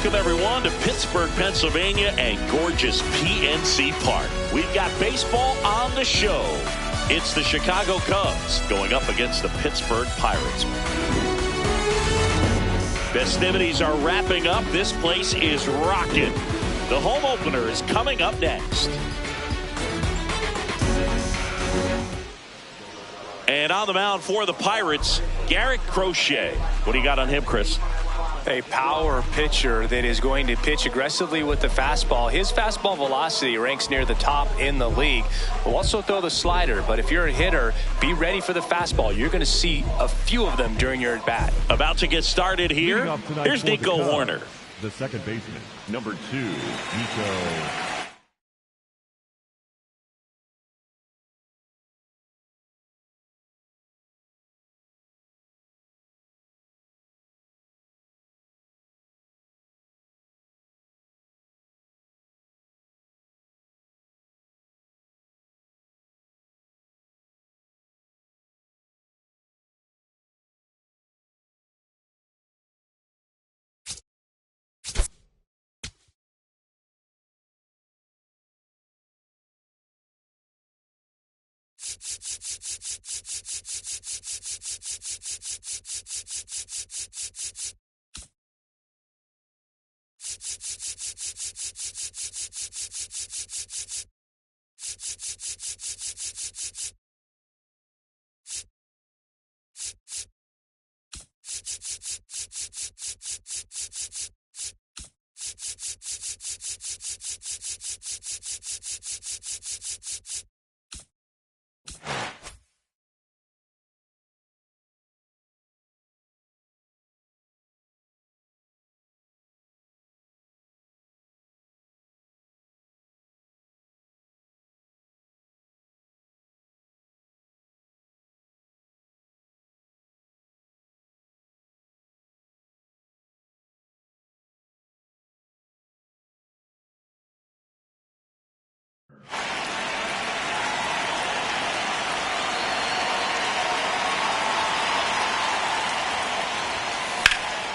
Welcome, everyone, to Pittsburgh, Pennsylvania and gorgeous PNC Park. We've got baseball on the show. It's the Chicago Cubs going up against the Pittsburgh Pirates. Festivities are wrapping up. This place is rocking. The home opener is coming up next. And on the mound for the Pirates, Garrett Crochet. What do you got on him, Chris? A power pitcher that is going to pitch aggressively with the fastball. His fastball velocity ranks near the top in the league. Will also throw the slider, but if you're a hitter, be ready for the fastball. You're going to see a few of them during your at-bat. About to get started here. Here's Nico Horner. The second baseman, number 2, Nico.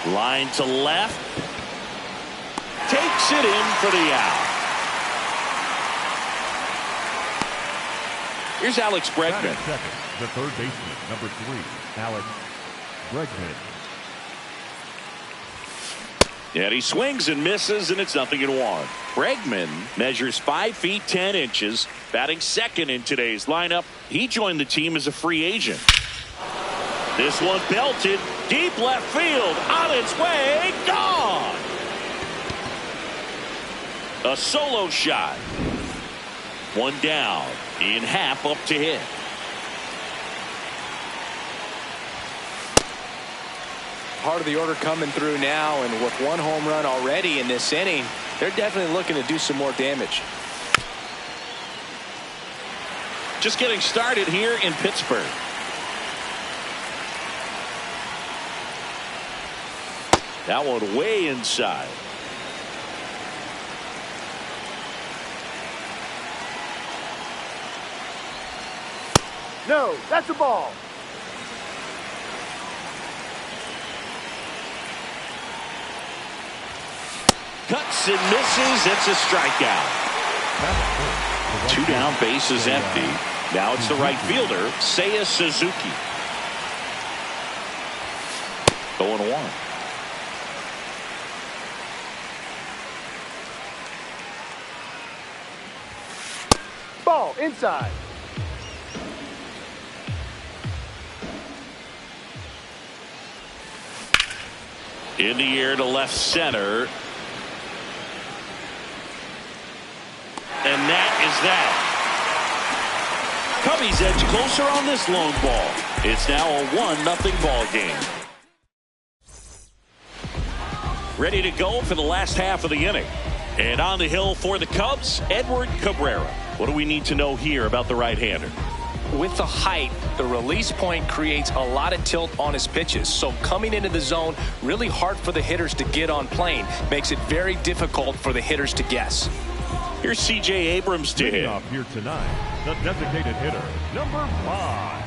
Line to left. Takes it in for the out. Here's Alex Bregman. Second, the third baseman, number 3, Alex Bregman. And he swings and misses, and it's 0-1. Bregman measures 5 feet 10 inches, batting second in today's lineup. He joined the team as a free agent. This one belted deep left field, on its way, gone. A solo shot. One down, in half up to hit. Part of the order coming through now, and with one home run already in this inning, they're definitely looking to do some more damage. Just getting started here in Pittsburgh. That one way inside. No, that's a ball. Cuts and misses. It's a strikeout. 2 down, bases empty. Now it's the right fielder, Seiya Suzuki. 0-1. Ball inside. In the air to left center. And that is that. Cubbies edge closer on this lone ball. It's now a 1-0 ball game. Ready to go for the last half of the inning. And on the hill for the Cubs, Edward Cabrera. What do we need to know here about the right-hander? With the height, the release point creates a lot of tilt on his pitches. So coming into the zone, really hard for the hitters to get on plane. Makes it very difficult for the hitters to guess. Here's C.J. Abrams to hit. Off here tonight, the designated hitter, number 5.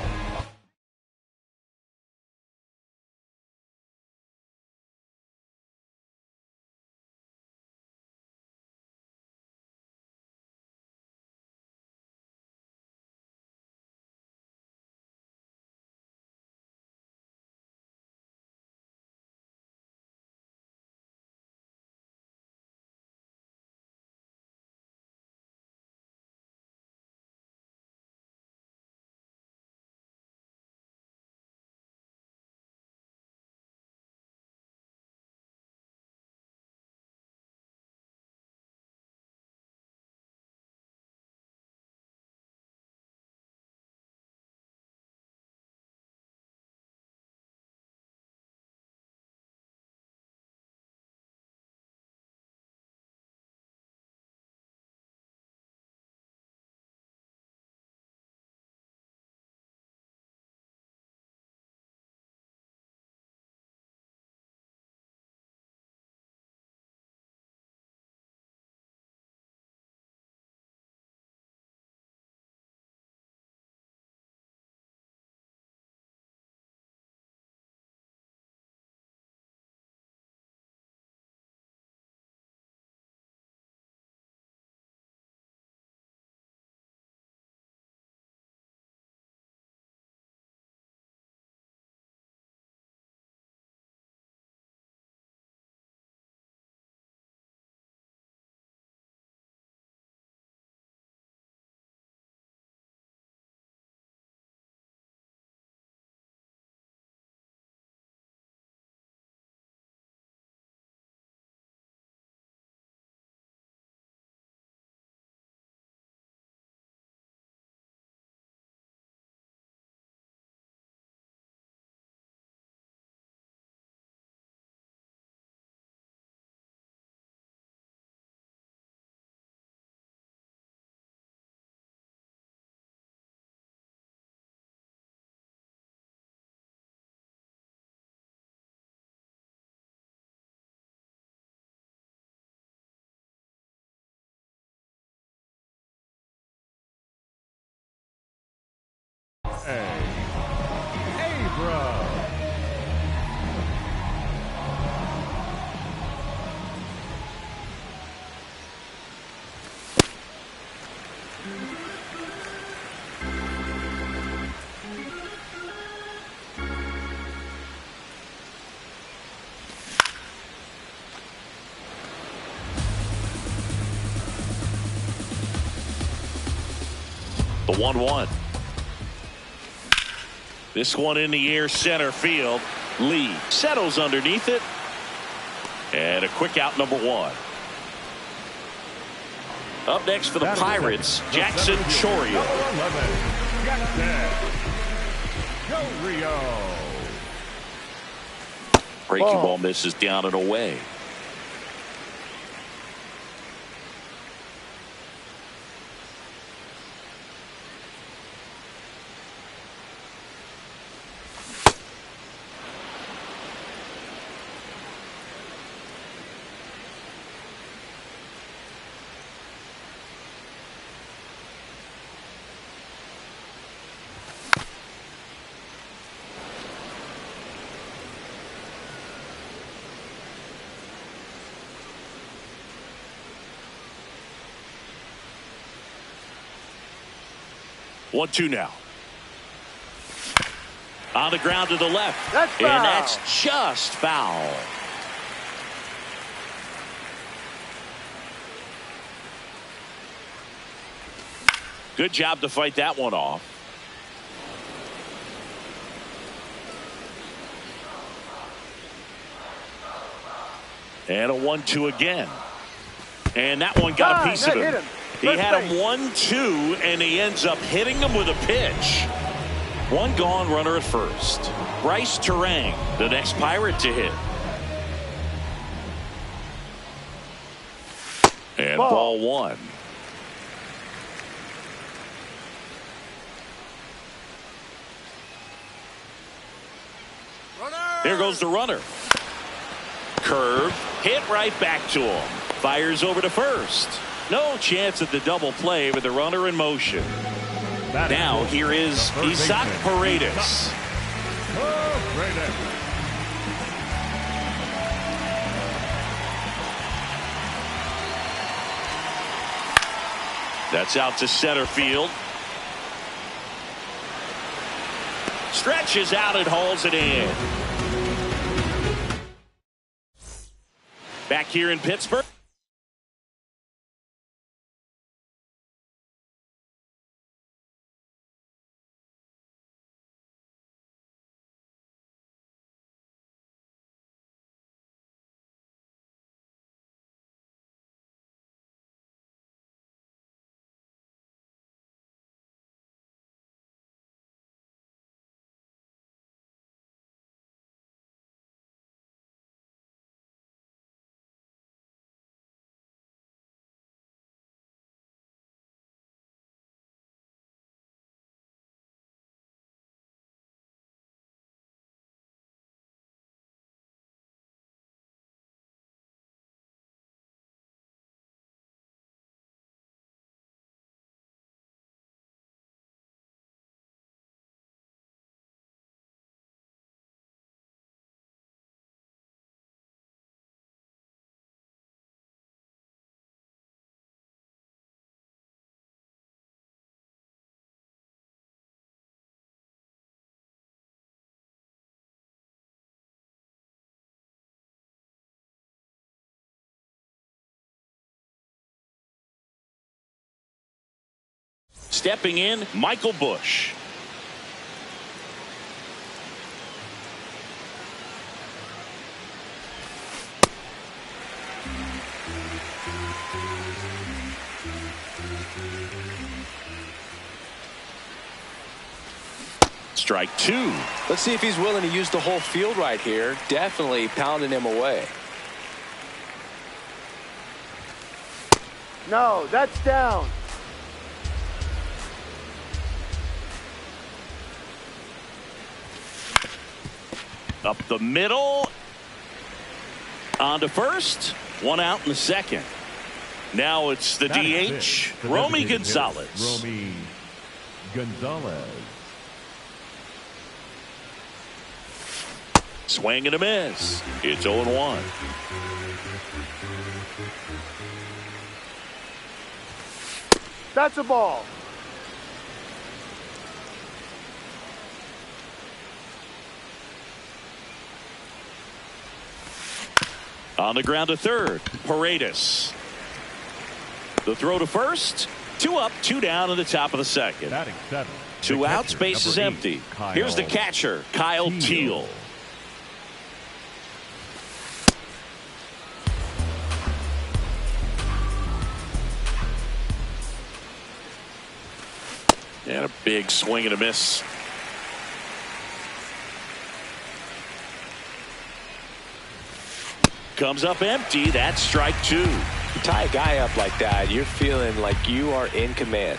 Abram. The 1-1. This one in the air, center field. Lee settles underneath it. And a quick out, number 1. Up next for the Pirates, Jackson Chourio. Go Rio. Breaking ball misses down and away. One, two now. On the ground to the left. That's foul. And that's just foul. Good job to fight that one off. And a 1-2 again. And that one got a piece of him. He had him 1-2, and he ends up hitting him with a pitch. One gone, runner at first. Bryce Terang, the next Pirate to hit. And ball 1. There goes the runner. Curve, hit right back to him. Fires over to first. No chance at the double play with the runner in motion. Now here is Isaac Paredes. That's out to center field. Stretches out and hauls it in. Back here in Pittsburgh. Stepping in, Michael Busch. Strike 2. Let's see if he's willing to use the whole field right here. Definitely pounding him away. No, that's down. Up the middle. On to first. One out in the second. Now it's the DH, Romy Gonzalez. Romy Gonzalez. Swing and a miss. It's 0-1. That's a ball. On the ground to third, Paredes. The throw to first. 2 up, 2 down in the top of the second. Batting 7. 2 out, space is empty. Here's the catcher, Kyle Teal. And a big swing and a miss. Comes up empty. That's strike 2. You tie a guy up like that, you're feeling like you are in command.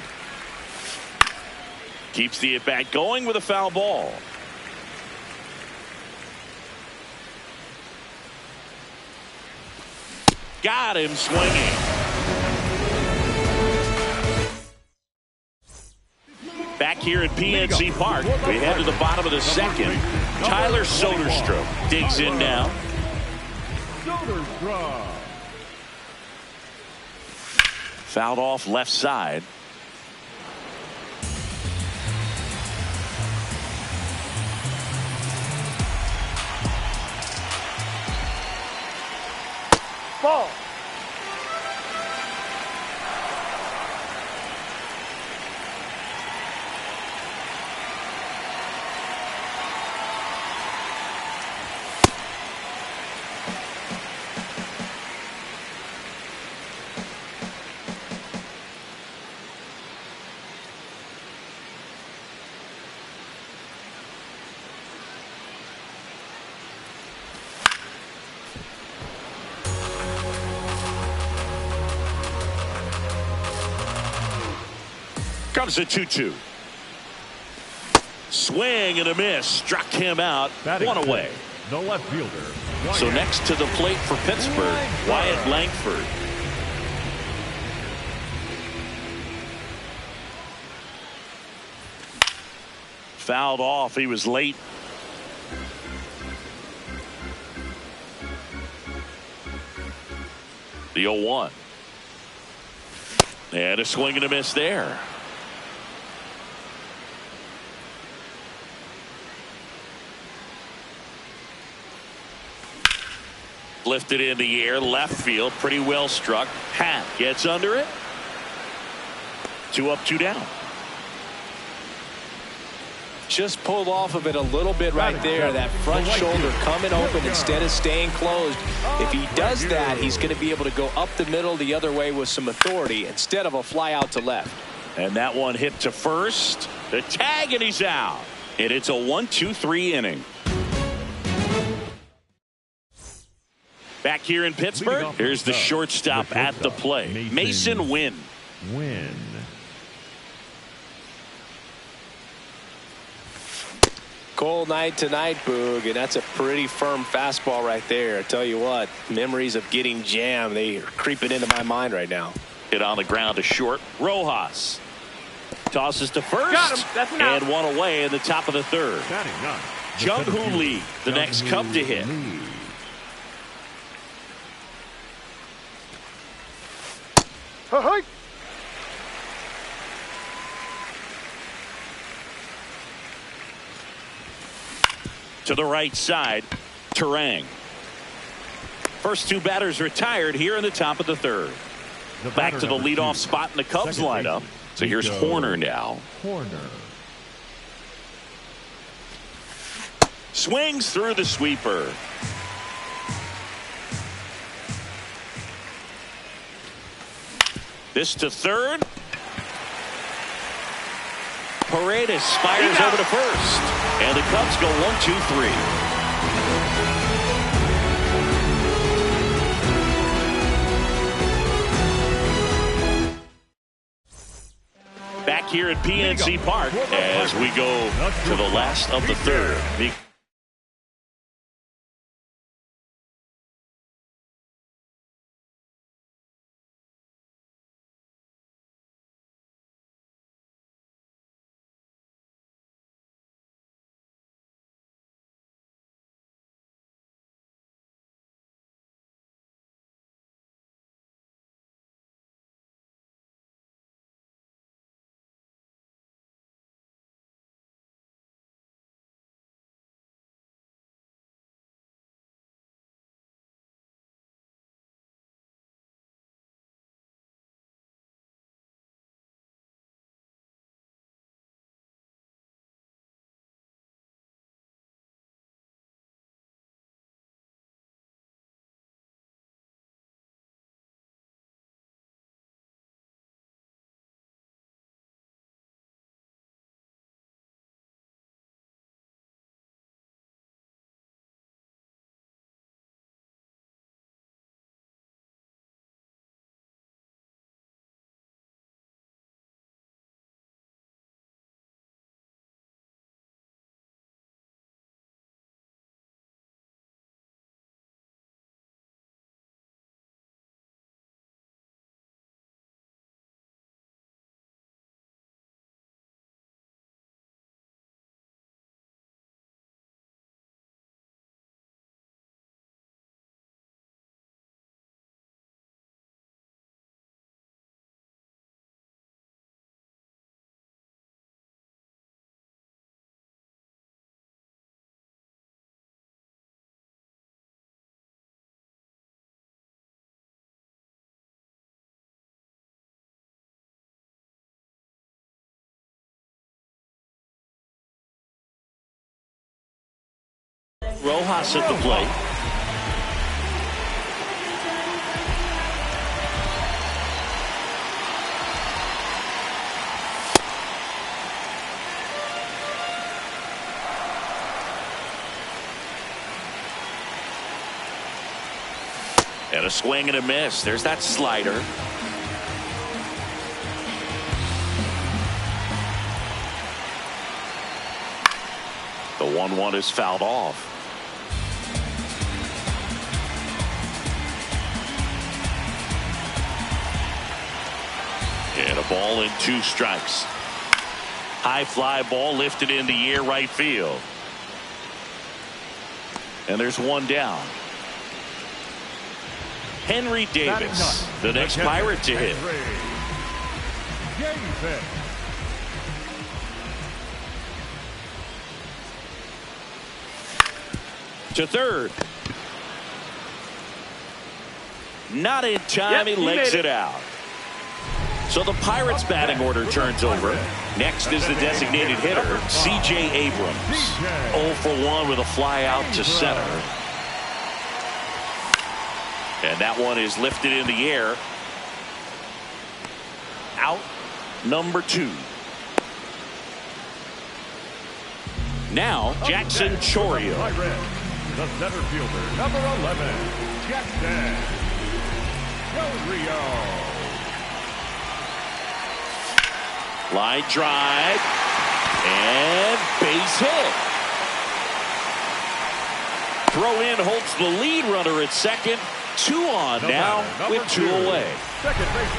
Keeps the at-bat going with a foul ball. Got him swinging. Back here at PNC Park, we head to the bottom of the second. Tyler Soderstrom digs in now. Fouled off left side. Ball. Comes a 2-2. Swing and a miss. Struck him out. Batting 1 away. The left fielder. So next to the plate for Pittsburgh, Wyatt Langford. Fouled off. He was late. The 0-1. And a swing and a miss there. Lifted in the air, left field, pretty well struck. Hat gets under it. 2 up, 2 down. Just pulled off of it a little bit right there. That front shoulder coming open instead of staying closed. If he does that, he's going to be able to go up the middle the other way with some authority instead of a fly out to left. And that one hit to first. The tag, and he's out. And it's a 1-2-3 inning. Back here in Pittsburgh, here's the shortstop at the play, Mason Wynn. Cold night tonight, Boog, and that's a pretty firm fastball right there. I tell you what, memories of getting jammed, they are creeping into my mind right now. Hit on the ground to short. Rojas tosses to first. Got him. That's an out. And 1 away in the top of the third. Jung-Hoo Lee, the next Cub to hit. Hey. To the right side, Terang. First 2 batters retired here in the top of the third. Back to the leadoff spot in the Cubs lineup. So here's Horner now. Swings through the sweeper. This to third. Paredes fires over to first. And the Cubs go 1-2-3. Back here at PNC Park as we go to the last of the third. Rojas at the plate. And a swing and a miss. There's that slider. The 1-1 is fouled off. And a ball and 2 strikes. High fly ball lifted in the air right field. And there's 1 down. Henry Davis, the next Pirate to hit. To third. Not in time. He legs it out. So the Pirates batting order turns over. Next is the designated hitter, C.J. Abrams. 0 for 1 with a fly out to center. And that one is lifted in the air. Out number 2. Now Jackson Chourio. The center fielder, number 11, Jackson Chourio. Line drive and base hit. Throw in holds the lead runner at second. 2 on now with 2 away.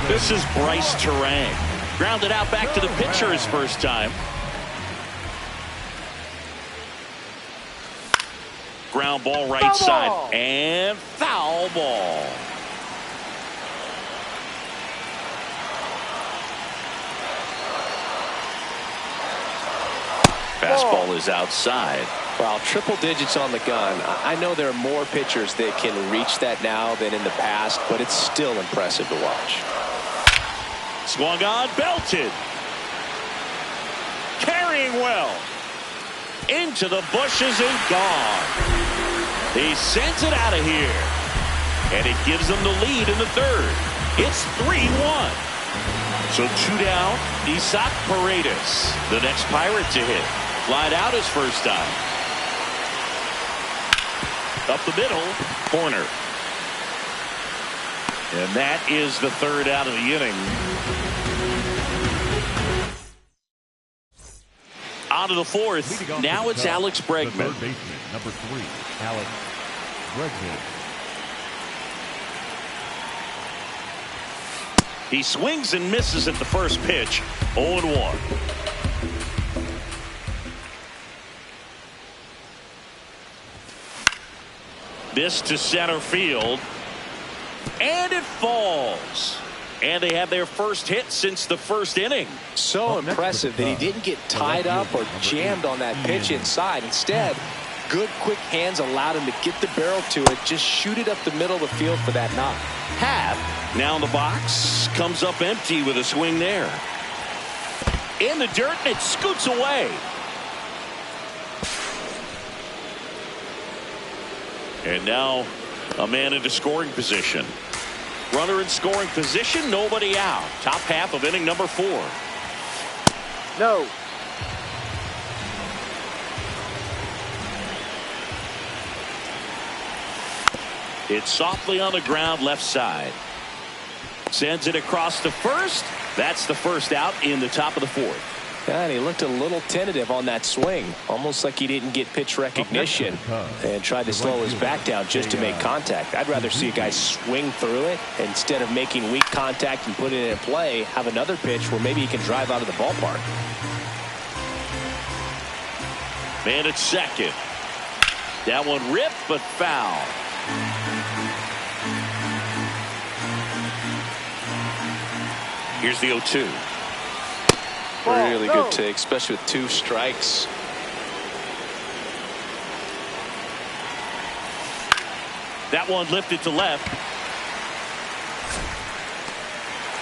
This is Bryce Terang. Grounded out back to the pitcher his first time. Ground ball right side and foul ball. Fastball is outside. Well, triple digits on the gun. I know there are more pitchers that can reach that now than in the past, but it's still impressive to watch. Swung on, belted. Carrying well. Into the bushes and gone. He sends it out of here. And it gives them the lead in the third. It's 3-1. So 2 down. Isaac Paredes, the next Pirate to hit. Flied out his first time. Up the middle, corner. And that is the third out of the inning. On to the fourth. Now it's Alex Bregman. The third baseman, number 3, Alex Bregman. He swings and misses at the first pitch. 0-1. This to center field. And it falls. And they have their first hit since the first inning. So impressive that he didn't get tied up or jammed on that pitch inside. Instead, good quick hands allowed him to get the barrel to it, just shoot it up the middle of the field for that knock. Happ now in the box, comes up empty with a swing there. In the dirt, and it scoots away. And now a man into scoring position. Runner in scoring position, nobody out. Top half of inning number 4. No. It's softly on the ground left side. Sends it across to first. That's the first out in the top of the 4th. And he looked a little tentative on that swing, almost like he didn't get pitch recognition and tried to slow his back down just to make contact. I'd rather see a guy swing through it instead of making weak contact and put it in play, have another pitch where maybe he can drive out of the ballpark. Man at second. That one ripped but foul. Here's the 0-2. Really good take, especially with 2 strikes. That one lifted to left.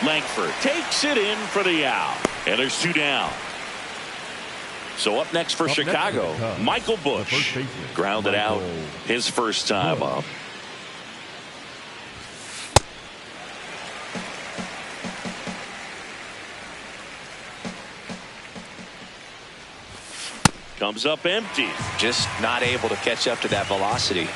Langford takes it in for the out. And there's 2 down. So up next for Chicago, Michael Busch grounded out his first time up. Comes up empty. Just not able to catch up to that velocity.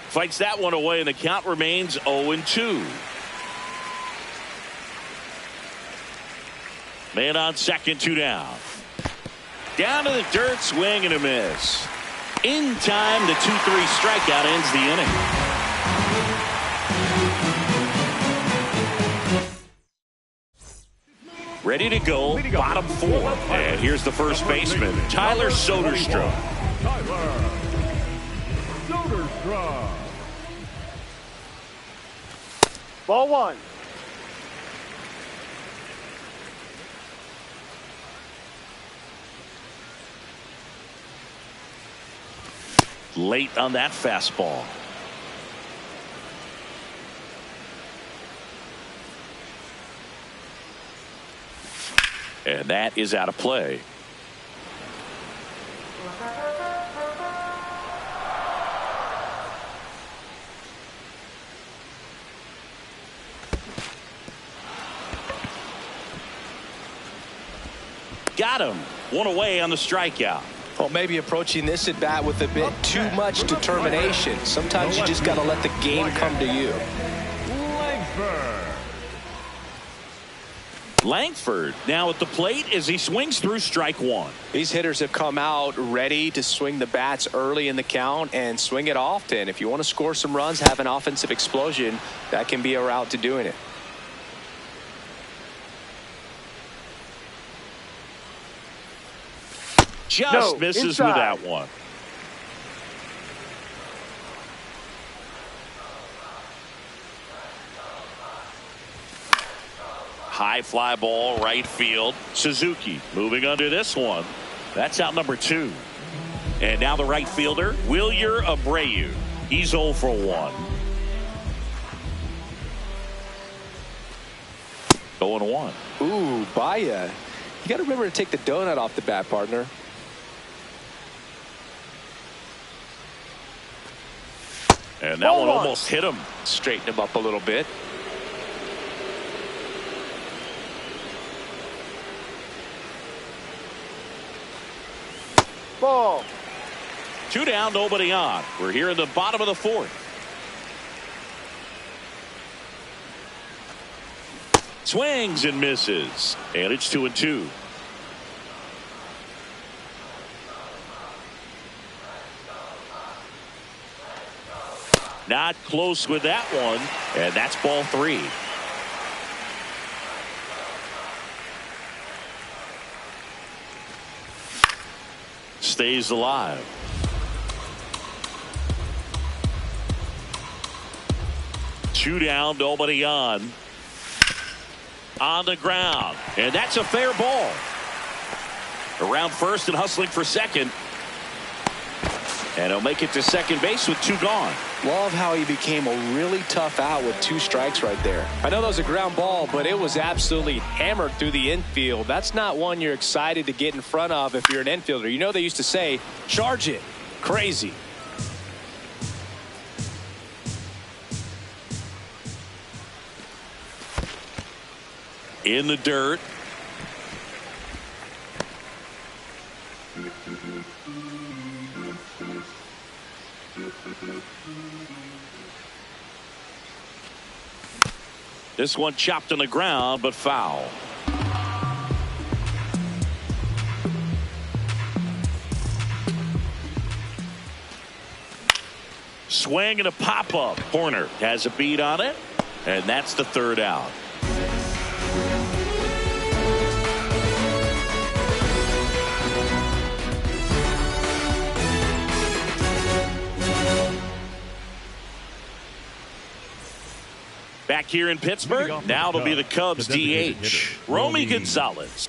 Fights that one away, and the count remains 0-2. Man on second, 2 down. Down to the dirt, swing and a miss. In time, the 2-3 strikeout ends the inning. Ready to go, bottom 4. And here's the first baseman, Tyler Soderstrom. Tyler Soderstrom. Ball 1. Late on that fastball. And that is out of play. Got him. One away on the strikeout. Well, maybe approaching this at bat with a bit too much determination. Sometimes you just got to let the game come to you. Langford now at the plate as he swings through strike 1. These hitters have come out ready to swing the bats early in the count and swing it often. If you want to score some runs, have an offensive explosion, that can be a route to doing it. Just misses inside. with that one. High fly ball, right field. Suzuki moving under this one. That's out number 2. And now the right fielder, Wilyer Abreu. He's 0 for 1. 0-1. Ooh, Baya. You got to remember to take the donut off the bat, partner. And that one almost hit him. Straighten him up a little bit. Ball. 2 down, nobody on. We're here in the bottom of the 4th. Swings and misses. And it's 2-2. Not close with that one. And that's ball 3. Stays alive. Two down, nobody on. On the ground. And that's a fair ball. Around first and hustling for second. And he'll make it to second base with 2 gone. Love how he became a really tough out with 2 strikes right there. I know that was a ground ball, but it was absolutely hammered through the infield. That's not one you're excited to get in front of if you're an infielder. You know they used to say, charge it. Crazy. In the dirt. This one chopped on the ground, but foul. Swing and a pop-up. Horner has a beat on it, and that's the 3rd out. Back here in Pittsburgh, now it'll be the Cubs DH, Romy Gonzalez.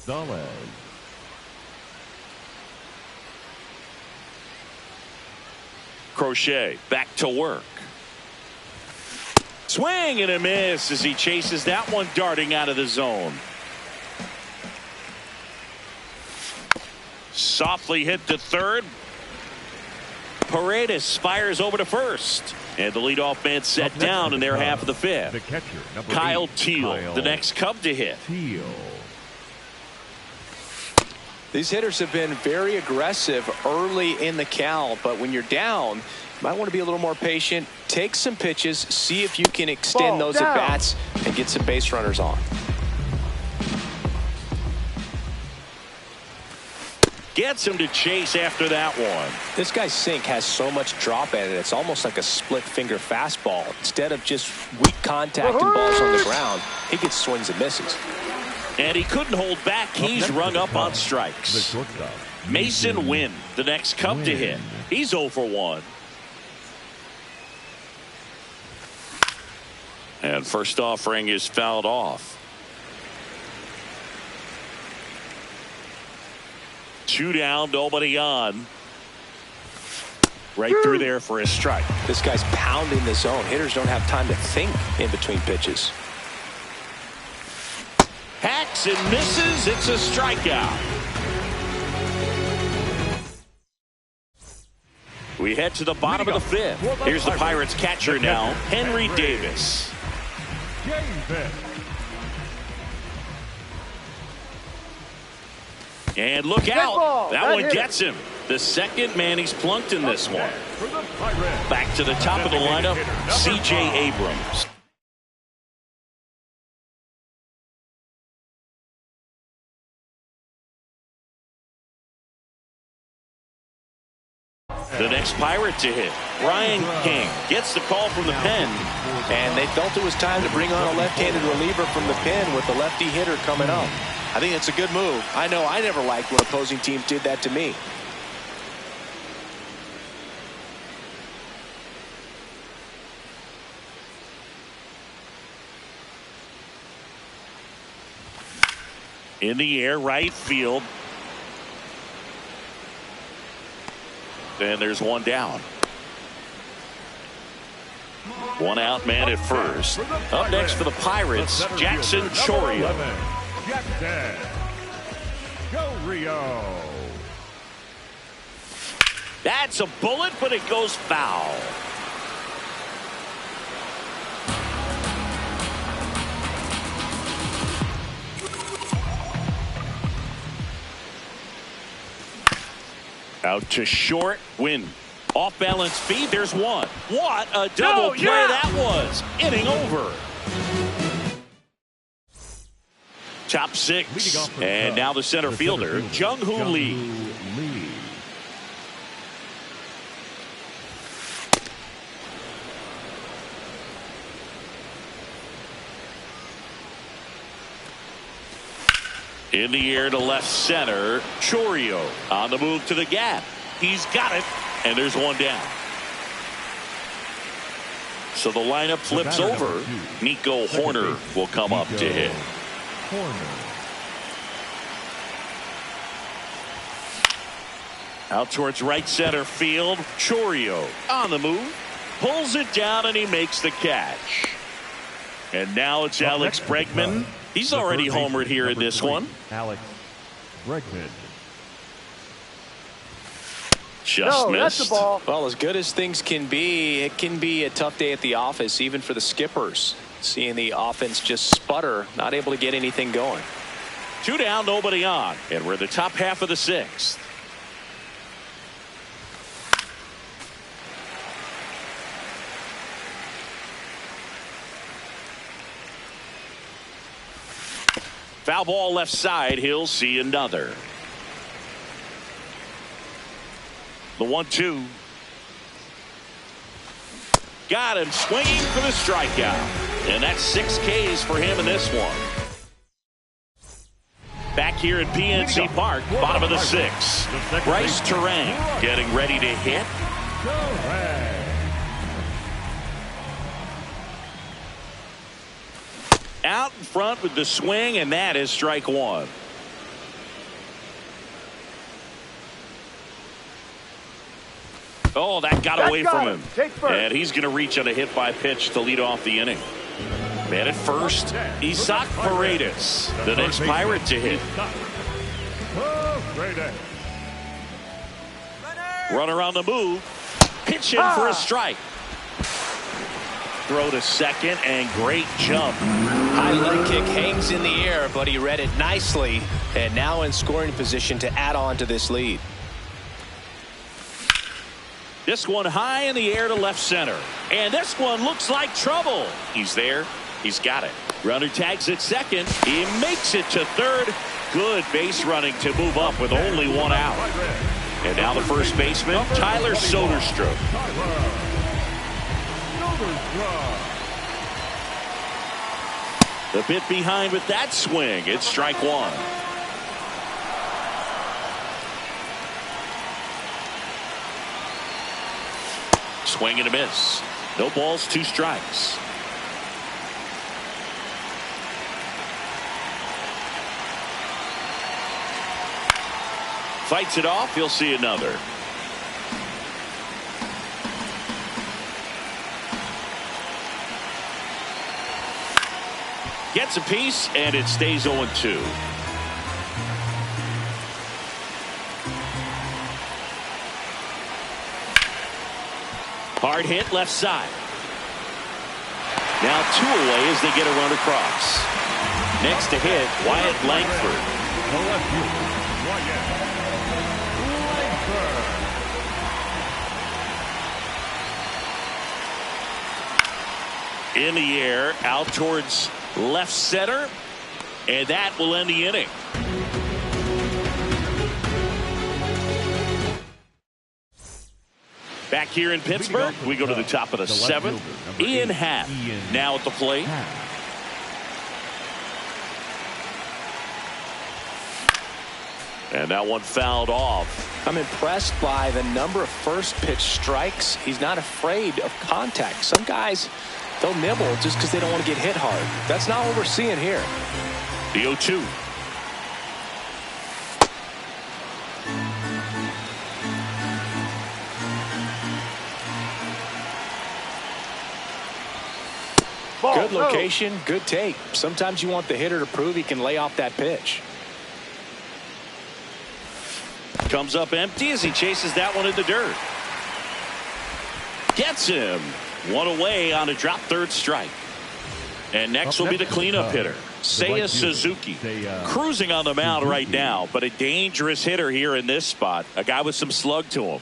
Gonzalez. Crochet back to work. Swing and a miss as he chases that one darting out of the zone. Softly hit to third. Paredes fires over to first. And the leadoff man set down in their half of the fifth. The catcher, number Kyle 8, Teal, Kyle the next Cub to hit. Teal. These hitters have been very aggressive early in the count, but when you're down, you might want to be a little more patient. Take some pitches, see if you can extend those at bats and get some base runners on. Gets him to chase after that one. This guy's sink has so much drop at it. It's almost like a split finger fastball. Instead of just weak contact and balls on the ground, he gets swings and misses. And he couldn't hold back. He's rung up on strikes. Mason Wynn, the next Cub to hit. He's 0 for 1. And first offering is fouled off. 2 down, nobody on. Right through there for a strike. This guy's pounding the zone. Hitters don't have time to think in between pitches. Hacks and misses. It's a strikeout. We head to the bottom of the fifth. Here's the Pirates catcher now, Henry Davis. And look out. That one gets him. The second man he's plunked in this one. Back to the top of the lineup, C.J. Abrams. The next Pirate to hit, Ryan King, gets the call from the pen. And they felt it was time to bring on a left-handed reliever from the pen with the lefty hitter coming up. I think it's a good move. I know I never liked when opposing teams did that to me. In the air, right field. And there's one down. One out man at first. Up next for the Pirates, Jackson Chourio. Jackson. Go Rio. That's a bullet, but it goes foul. Out to short, Win. Off balance feed, there's one. What a double play that was. Inning over. Top 6. And now the center fielder, Jung-Hoo Lee. In the air to left center, Chourio on the move to the gap. He's got it, and there's one down. So the lineup flips over. Nico Horner will come up to hit. Out towards right center field, Chourio on the move, pulls it down, and he makes the catch. And now it's Alex Bregman. He's already homered here in this one. Alex Bregman. Just missed. That's the ball. Well, as good as things can be, it can be a tough day at the office, even for the skippers. Seeing the offense just sputter, not able to get anything going. 2 down, nobody on. And we're in the top half of the 6th. Foul ball left side. He'll see another. The 1-2. Got him swinging for the strikeout. And that's 6 Ks for him in this one. Back here at PNC Park, bottom of the 6th. Bryce Turang getting ready to hit. Out in front with the swing, and that is strike 1. Oh, that got away from him. Take first. And he's going to reach on a hit by pitch to lead off the inning. Man at first, Isaac Paredes, the next Pirate to hit. Runner on the move. Pitch in for a strike. Throw to second and great jump. High leg kick hangs in the air, but he read it nicely and now in scoring position to add on to this lead. This one high in the air to left center. And this one looks like trouble. He's there. He's got it. Runner tags at second. He makes it to third. Good base running to move up with only one out. And now the first baseman, Tyler Soderstrom. The bit behind with that swing. It's strike one. Swing and a miss. No balls, 2 strikes. Fights it off. He'll see another. Gets a piece, and it stays 0-2. Hard hit left side. Now 2 away as they get a run across. Next to hit, Wyatt Langford. In the air, out towards left center, and that will end the inning. Back here in Pittsburgh, we go to the top of the 7th. Ian Happ now at the plate. And that one fouled off. I'm impressed by the number of first pitch strikes. He's not afraid of contact. Some guys, they'll nibble just because they don't want to get hit hard. That's not what we're seeing here. The 0-2. Good location, good take. Sometimes you want the hitter to prove he can lay off that pitch. Comes up empty as he chases that one in the dirt. Gets him. 1 away on a drop third strike. And next will be the cleanup hitter, Seiya Suzuki. Cruising on the mound right now, but a dangerous hitter here in this spot. A guy with some slug to him.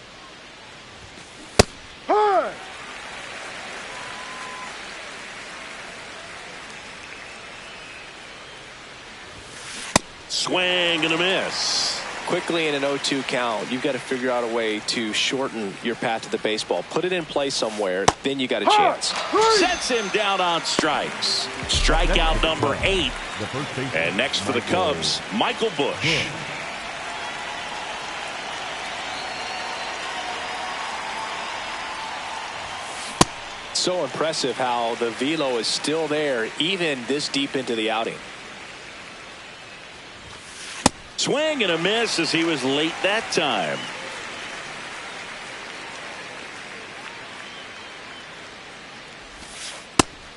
Swing and a miss. Quickly in an 0-2 count, you've got to figure out a way to shorten your path to the baseball. Put it in play somewhere, then you got a chance. Sets him down on strikes. Strikeout number 8. And next for the Cubs, Michael Busch. So impressive how the velo is still there even this deep into the outing. Swing and a miss as he was late that time.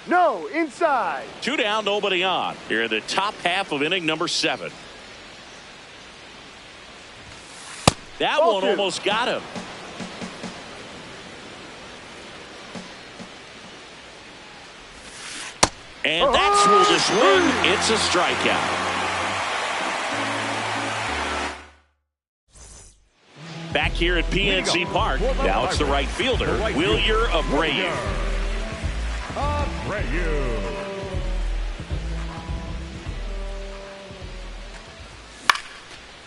No, inside. 2 down, nobody on. Here in the top half of inning number 7. That one almost got him. And that's ruled a swing. It's a strikeout. Back here at PNC Park, now it's the right fielder, Wilyer Abreu.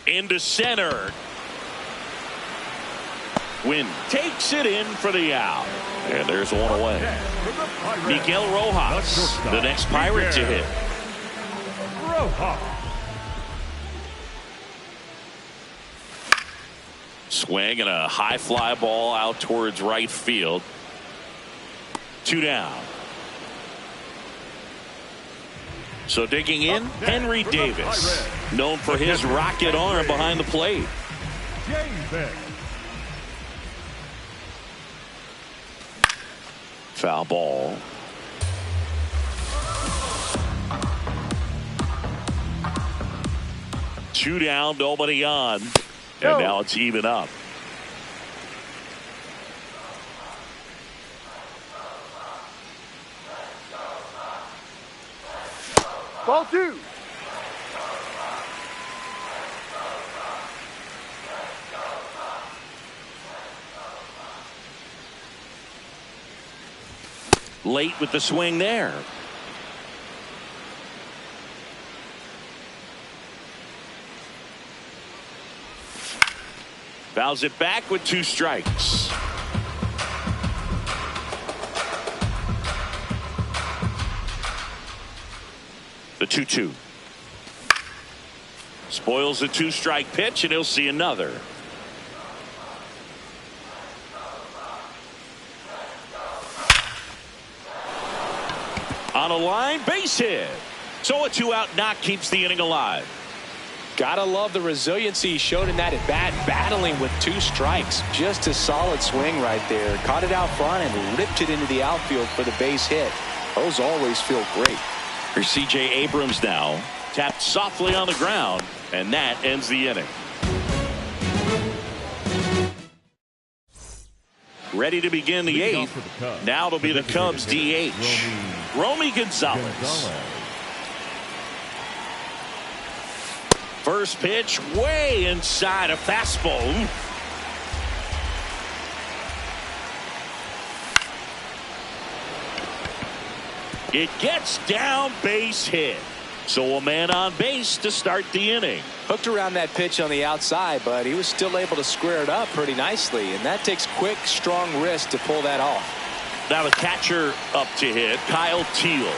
Into center. Wynn takes it in for the out. And there's 1 away. Miguel Rojas, the next Pirate to hit. Swing and a high fly ball out towards right field. 2 down. So digging in, Henry Davis, known for his rocket arm behind the plate. Foul ball. Two down, nobody on. And now it's even up. Ball two. Late with the swing there. Fouls it back with 2 strikes. The 2-2. Spoils the 2-strike pitch, and he'll see another. On a line, base hit. So a 2-out knock keeps the inning alive. Gotta love the resiliency he showed in that at bat, battling with 2 strikes. Just a solid swing right there. Caught it out front and ripped it into the outfield for the base hit. Those always feel great. Here's C.J. Abrams now. Tapped softly on the ground, and that ends the inning. Ready to begin the 8th. Now it'll be the Cubs DH. Romy Gonzalez. First pitch way inside a fastball. It gets down, base hit. So a man on base to start the inning. Hooked around that pitch on the outside, but he was still able to square it up pretty nicely. And that takes quick, strong wrist to pull that off. Now the catcher up to hit, Kyle Teal.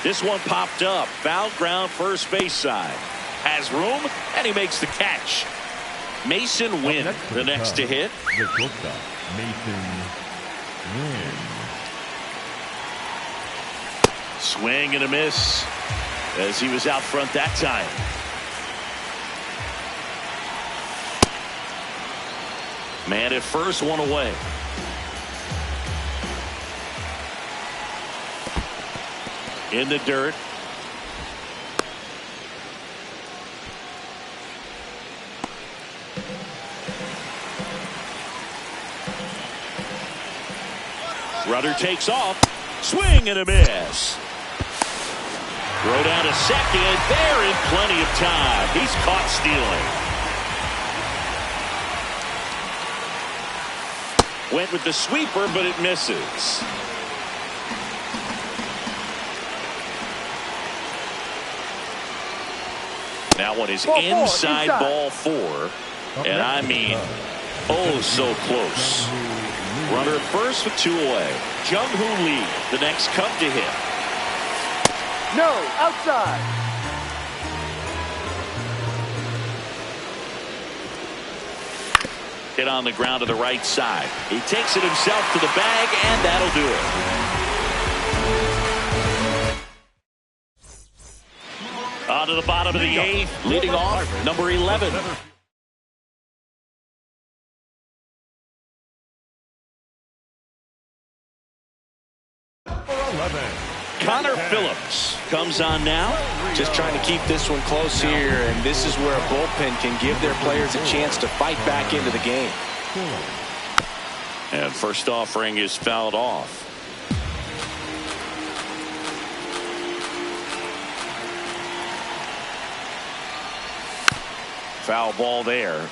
This one popped up. Foul ground first base side. Has room, and he makes the catch. Mason Wynn, the next to hit. The shortstop, Mason Wynn. Swing and a miss as he was out front that time. Man at first, one away. In the dirt. Runner takes off. Swing and a miss. Throw down to second. There in plenty of time. He's caught stealing. Went with the sweeper, but it misses. That one is inside ball 4. And I mean, oh, so close. Runner at first with 2 away. Jung-Hoo Lee, the next Cub to hit. No, outside. Hit on the ground to the right side. He takes it himself to the bag, and that'll do it. On to the bottom of the 8th, leading off, number 11. Connor Phillips comes on now. Just trying to keep this one close here, and this is where a bullpen can give their players a chance to fight back into the game. And first offering is fouled off. Foul ball there.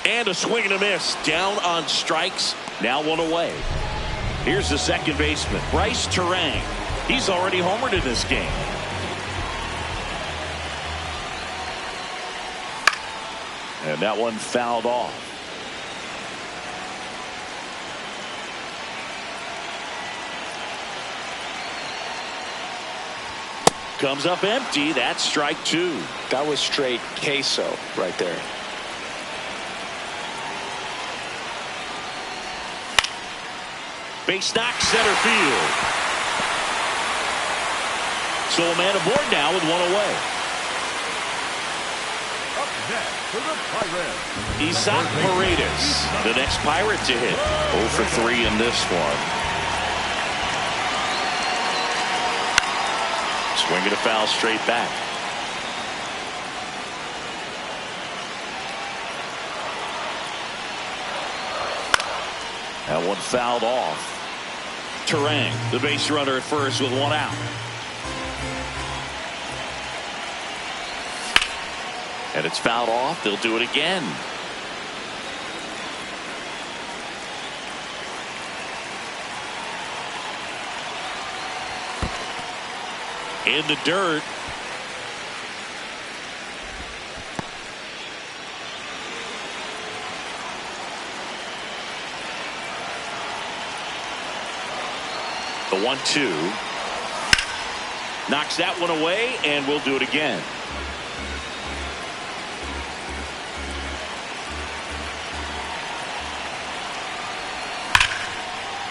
And a swing and a miss. Down on strikes. Now 1 away. Here's the second baseman, Bryce Terang. He's already homered in this game. And that one fouled off. Comes up empty. That's strike 2. That was straight queso right there. Base knock, center field. So a man aboard now with 1 away. Net for the Pirates. Isaac Paredes, the next Pirate to hit. 0 for 3 in this one. Swinging a foul straight back. That one fouled off. Terang, the base runner at first with 1 out. And it's fouled off. They'll do it again. In the dirt. The 1-2. Knocks that one away, and we'll do it again.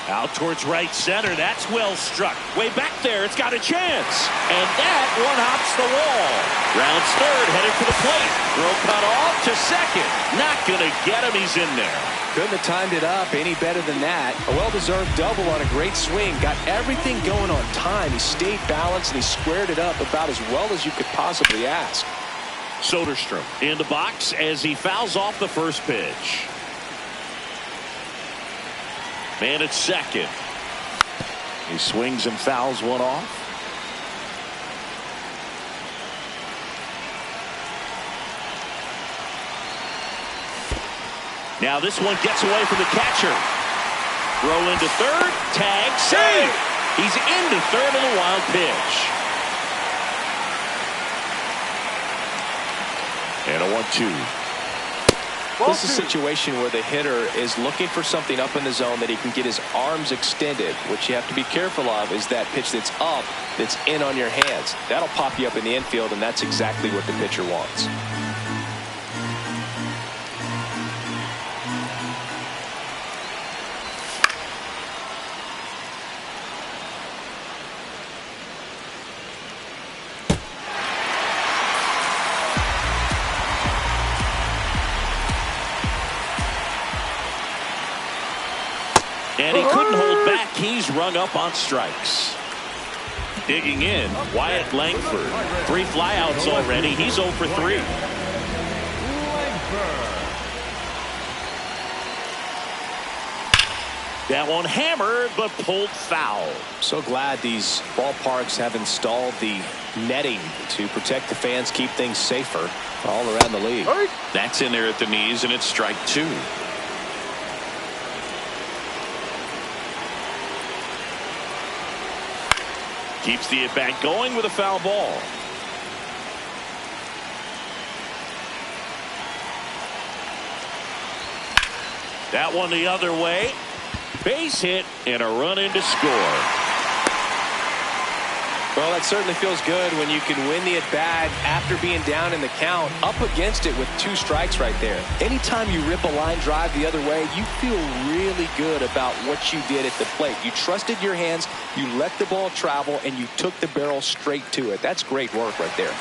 Out towards right center. That's well struck. Way back there. It's got a chance. And that one hops the wall. Rounds third. Headed for the plate. Throw cut off to second. Not going to get him. He's in there. Couldn't have timed it up any better than that. A well-deserved double on a great swing. Got everything going on time. He stayed balanced and he squared it up about as well as you could possibly ask. Soderstrom in the box as he fouls off the first pitch. Man at second. He swings and fouls one off. Now this one gets away from the catcher. Throw into third. Tag. Save. He's into third on the wild pitch. And a 1-2. This is a situation where the hitter is looking for something up in the zone that he can get his arms extended. What you have to be careful of is that pitch that's up, that's in on your hands. That'll pop you up in the infield, and that's exactly what the pitcher wants. And he couldn't hold back. He's rung up on strikes. Digging in, Wyatt Langford. 3 flyouts already. He's 0 for 3. That one hammered, but pulled foul. So glad these ballparks have installed the netting to protect the fans, keep things safer all around the league. That's in there at the knees, and it's strike 2. Keeps the at-bat going with a foul ball. That one the other way. Base hit and a run in to score. Well, that certainly feels good when you can win the at-bat after being down in the count, up against it with 2 strikes right there. Anytime you rip a line drive the other way, you feel really good about what you did at the plate. You trusted your hands, you let the ball travel, and you took the barrel straight to it. That's great work right there.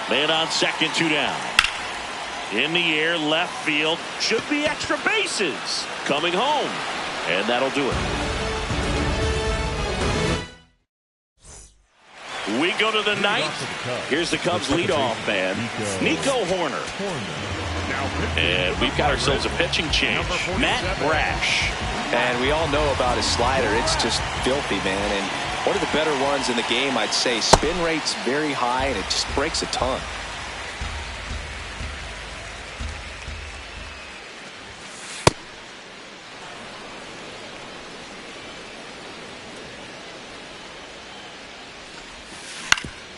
Man on second, 2 down. In the air, left field. Should be extra bases. Coming home. And that'll do it. We go to the 9th. Here's the Cubs leadoff man, Nico Horner. And we've got ourselves a pitching change. Matt Brash. And we all know about his slider. It's just filthy, man. And one of the better ones in the game, I'd say. Spin rate's very high, and it just breaks a ton.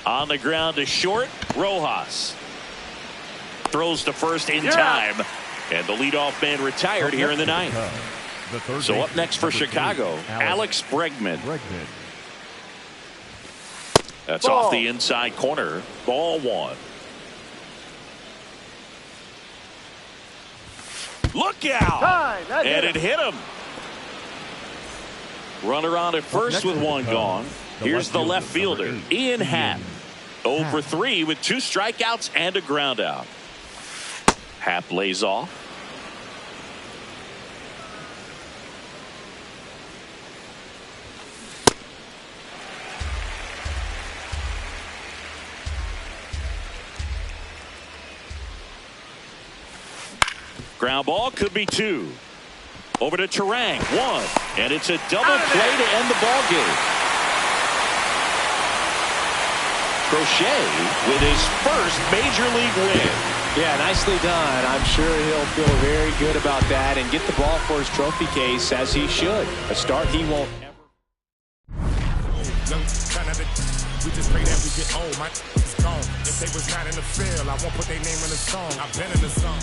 On the ground to short, Rojas. Throws to first in time. And the leadoff man retired here in the 9th. So up next for Chicago, Alex Bregman. That's off the inside corner. Ball 1. Look out! And it hit him. Runner on at first with one gone. Here's the left fielder, Ian Happ. 0 for 3 with 2 strikeouts and a ground out. Happ lays off. Ground ball, could be 2. Over to Terang, 1. And it's a double play to end the ball game. Crochet with his first major league win. Yeah, nicely done. I'm sure he'll feel very good about that and get the ball for his trophy case, as he should. A start he won't ever. We just pray that we get old. My is gone. If they was not in the field, I won't put their name in the song. I've been in the song.